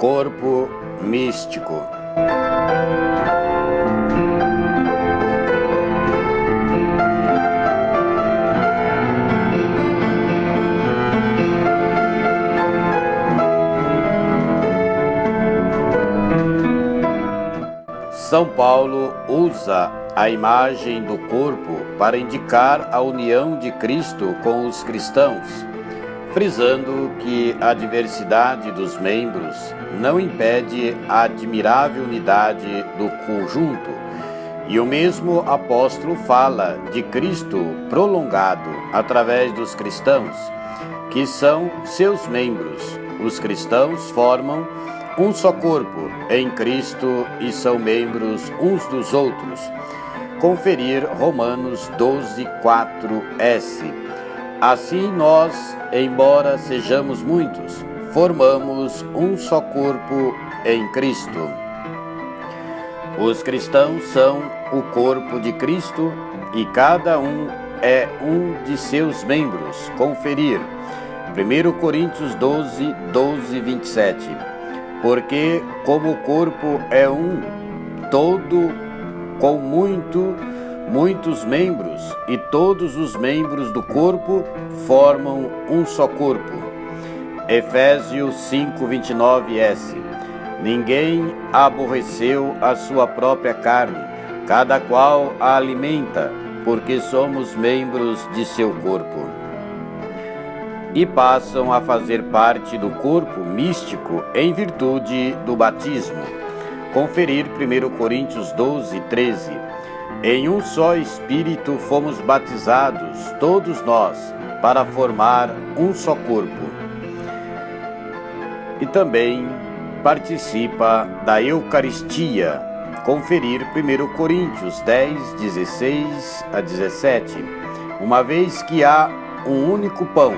Corpo místico. São Paulo usa a imagem do corpo para indicar a união de Cristo com os cristãos, frisando que a diversidade dos membros não impede a admirável unidade do conjunto. E o mesmo apóstolo fala de Cristo prolongado através dos cristãos, que são seus membros. Os cristãos formam um só corpo em Cristo e são membros uns dos outros. Conferir Romanos 12:4s. Assim nós, embora sejamos muitos, formamos um só corpo em Cristo. Os cristãos são o corpo de Cristo e cada um é um de seus membros. Conferir 1 Coríntios 12:27. Porque como o corpo é um todo com muitos membros, e todos os membros do corpo formam um só corpo. Efésios 5:29s. Ninguém aborreceu a sua própria carne, cada qual a alimenta, porque somos membros de seu corpo. E passam a fazer parte do corpo místico em virtude do batismo. Conferir 1 Coríntios 12:13. Em um só Espírito fomos batizados, todos nós, para formar um só corpo. E também participa da Eucaristia. Conferir 1 Coríntios 10:16-17. Uma vez que há um único pão,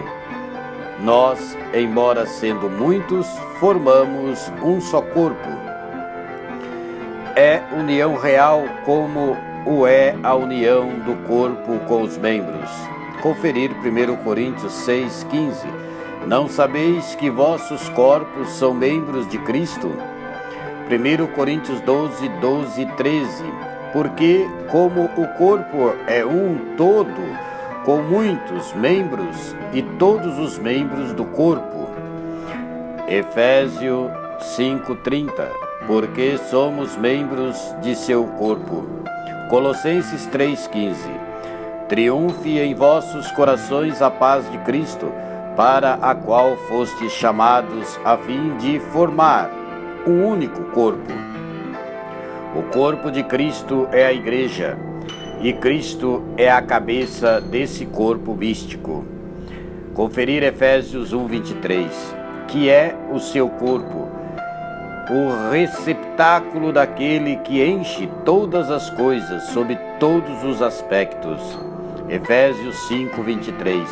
nós, embora sendo muitos, formamos um só corpo. É união real como o é a união do corpo com os membros. Conferir 1 Coríntios 6:15. Não sabeis que vossos corpos são membros de Cristo? 1 Coríntios 12:13. Porque como o corpo é um todo, com muitos membros, e todos os membros do corpo. Efésios 5:30. Porque somos membros de seu corpo. Colossenses 3:15. Triunfe em vossos corações a paz de Cristo, para a qual fostes chamados a fim de formar um único corpo. O corpo de Cristo é a Igreja, e Cristo é a cabeça desse corpo místico. Conferir Efésios 1:23, que é o seu corpo, o receptáculo daquele que enche todas as coisas sob todos os aspectos. Efésios 5:23.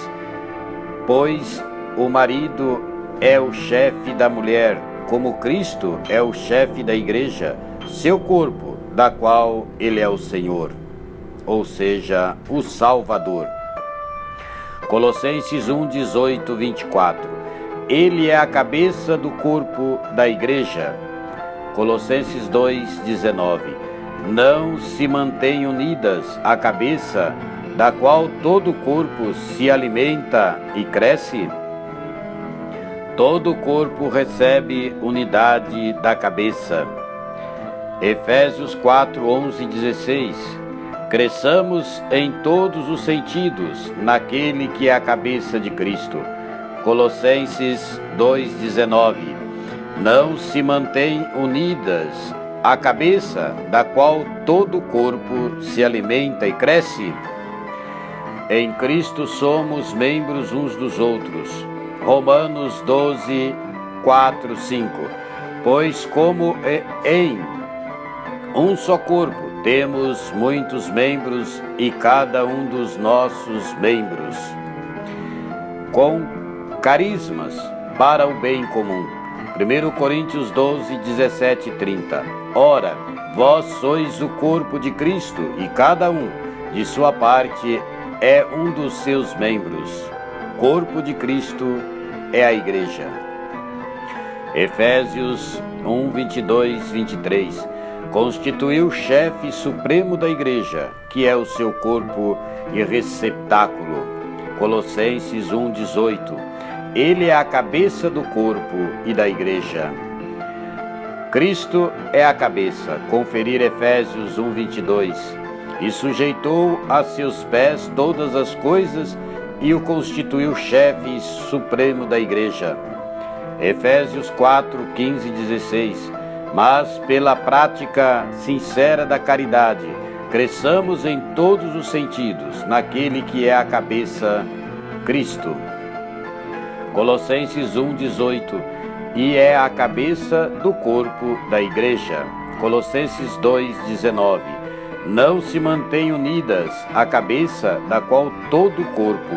Pois o marido é o chefe da mulher, como Cristo é o chefe da Igreja, seu corpo, da qual ele é o Senhor, ou seja, o Salvador. Colossenses 1:18-24. Ele é a cabeça do corpo da Igreja. Colossenses 2:19. Não se mantêm unidas a cabeça, da qual todo o corpo se alimenta e cresce? Todo o corpo recebe unidade da cabeça. Efésios 4:11-16. Cresçamos em todos os sentidos naquele que é a cabeça de Cristo. Colossenses 2:19. Não se mantém unidas a cabeça, da qual todo o corpo se alimenta e cresce? Em Cristo somos membros uns dos outros. Romanos 12:4-5. Pois como em um só corpo temos muitos membros, e cada um dos nossos membros com carismas para o bem comum. 1 Coríntios 12:17-30. Ora, vós sois o corpo de Cristo, e cada um, de sua parte, é um dos seus membros. Corpo de Cristo é a Igreja. Efésios 1, 22, 23. Constituiu chefe supremo da Igreja, que é o seu corpo e receptáculo. Colossenses 1, 18. Ele é a cabeça do corpo e da Igreja. Cristo é a cabeça. Conferir Efésios 1, 22. E sujeitou a seus pés todas as coisas e o constituiu chefe supremo da Igreja. Efésios 4, 15 e 16. Mas pela prática sincera da caridade, cresçamos em todos os sentidos, naquele que é a cabeça, Cristo. Colossenses 1, 18. E é a cabeça do corpo da Igreja. Colossenses 2, 19. Não se mantêm unidas a cabeça da qual todo o corpo.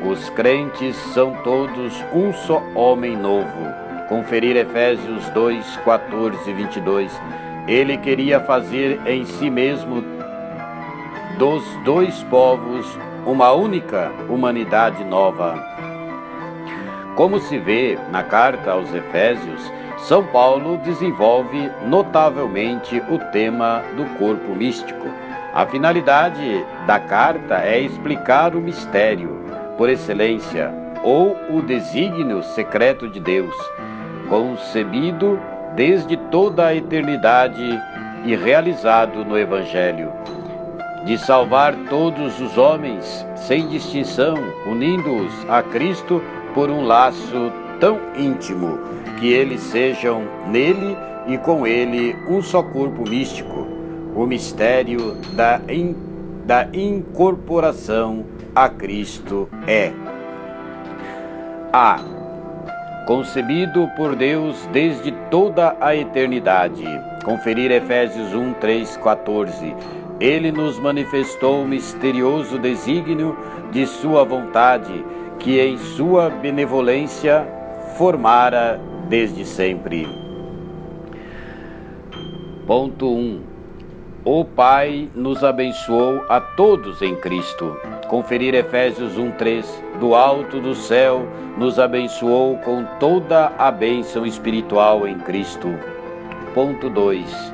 Os crentes são todos um só homem novo. Conferir Efésios 2, 14 e 22. Ele queria fazer em si mesmo dos dois povos uma única humanidade nova. Como se vê na carta aos Efésios, São Paulo desenvolve notavelmente o tema do corpo místico. A finalidade da carta é explicar o mistério, por excelência, ou o desígnio secreto de Deus, concebido desde toda a eternidade e realizado no Evangelho, de salvar todos os homens sem distinção, unindo-os a Cristo por um laço tão íntimo que eles sejam nele e com ele um só corpo místico, o mistério da incorporação a Cristo é concebido por Deus desde toda a eternidade. Conferir Efésios 1, 3, 14. Ele nos manifestou o misterioso desígnio de sua vontade, que em sua benevolência formara desde sempre. Ponto 1. O Pai nos abençoou a todos em Cristo. Conferir Efésios 1, 3. Do alto do céu nos abençoou com toda a bênção espiritual em Cristo. Ponto 2.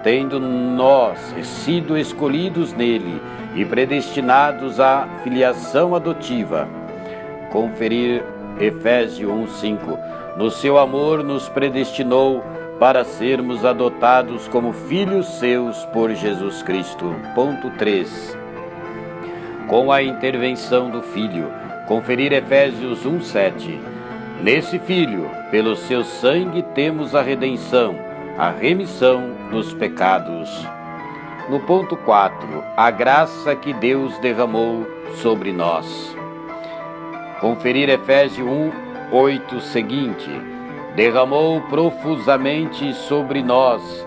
Tendo nós sido escolhidos nele e predestinados à filiação adotiva. Conferir Efésios 1, 5. No seu amor nos predestinou para sermos adotados como filhos seus por Jesus Cristo. Ponto 3. Com a intervenção do Filho. Conferir Efésios 1, 7. Nesse Filho, pelo seu sangue, temos a redenção, a remissão dos pecados. No ponto 4. A graça que Deus derramou sobre nós. Conferir Efésios 1, 8 seguinte. Derramou profusamente sobre nós,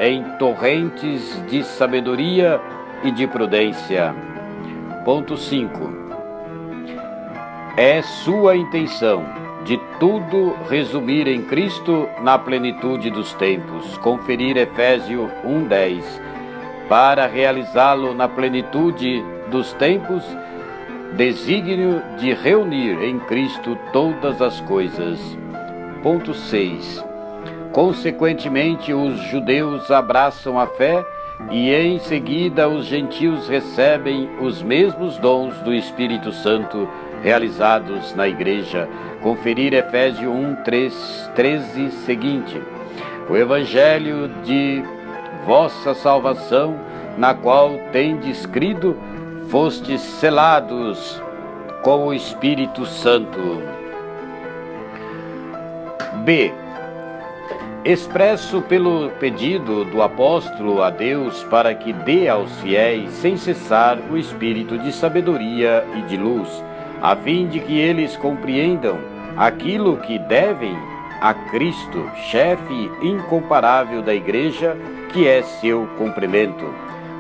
em torrentes de sabedoria e de prudência. Ponto 5. É sua intenção de tudo resumir em Cristo na plenitude dos tempos. Conferir Efésios 1, 10. Para realizá-lo na plenitude dos tempos, desígnio de reunir em Cristo todas as coisas. Ponto 6. Consequentemente, os judeus abraçam a fé e em seguida os gentios recebem os mesmos dons do Espírito Santo realizados na Igreja. Conferir Efésios 1, 13 seguinte. O Evangelho de vossa salvação, na qual tendes crido, fostes selados com o Espírito Santo. B. Expresso pelo pedido do apóstolo a Deus para que dê aos fiéis sem cessar o espírito de sabedoria e de luz, a fim de que eles compreendam aquilo que devem a Cristo, chefe incomparável da Igreja, que é seu cumprimento.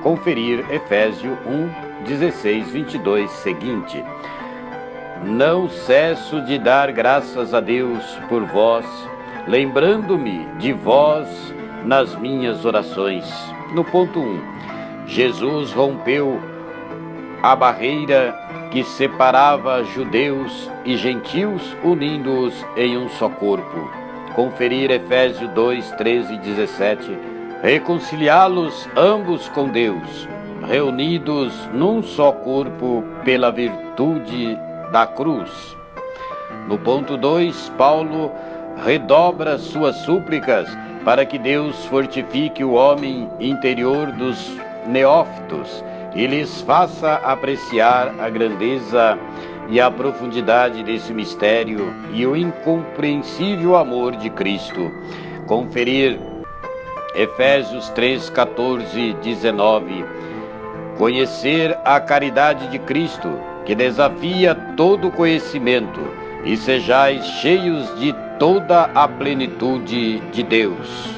Conferir Efésios 1, 16, 22 seguinte. Não cesso de dar graças a Deus por vós, lembrando-me de vós nas minhas orações. No ponto 1. Jesus rompeu a barreira que separava judeus e gentios, unindo-os em um só corpo. Conferir Efésios 2, 13 e 17. Reconciliá-los ambos com Deus, reunidos num só corpo pela virtude da cruz. No ponto 2, Paulo redobra suas súplicas para que Deus fortifique o homem interior dos neófitos e lhes faça apreciar a grandeza e a profundidade desse mistério e o incompreensível amor de Cristo. Conferir Efésios 3, 14, 19. Conhecer a caridade de Cristo, que desafia todo conhecimento, e sejais cheios de toda a plenitude de Deus.